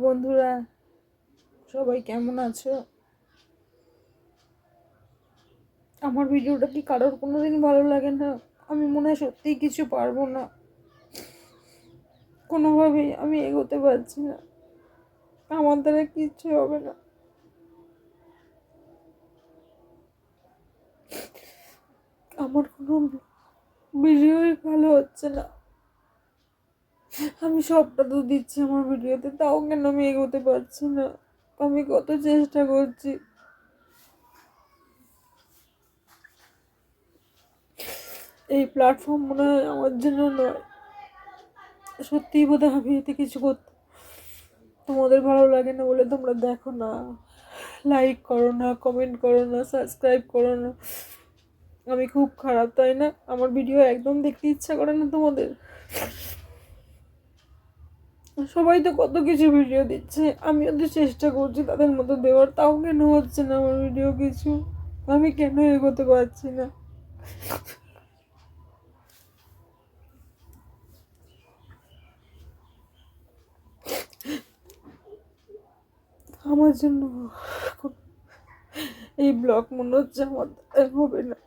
বন্ধুরা, সবাই কেমন আছো? আমার ভিডিওটা কি কারোর কোনোদিন ভালো লাগে না? আমি মনে হয় সত্যিই কিছু পারবো না, কোনোভাবেই আমি এগোতে পারছি না। আমার দ্বারা কিচ্ছু হবে না। আমার কোনো ভিডিওই ভালো হচ্ছে না। আমি সবটা তো দিচ্ছি আমার ভিডিওতে, তাও কেন আমি এগোতে পারছি না? আমি কত চেষ্টা করছি। এই প্ল্যাটফর্ম মনে হয় আমার জন্য নয়। সত্যিই বোধহয় আমি এতে কিছু করতে, তোমাদের ভালো লাগে না বলে তোমরা দেখো না, লাইক করো না, কমেন্ট করো না, সাবস্ক্রাইব করো না। আমি খুব খারাপ, তাই না? আমার ভিডিও একদম দেখতে ইচ্ছা করে না তোমাদের? সবাই তো কত কিছু ভিডিও দিচ্ছে, আমিও তো চেষ্টা করছি তাদের মতো দেওয়ার, তাও কেন হচ্ছে না আমার ভিডিও কিছু? আমি কেন এগোতে পারছি না? আমার জন্য এই ব্লগ মনে হচ্ছে আমার দ্বারা হবে না।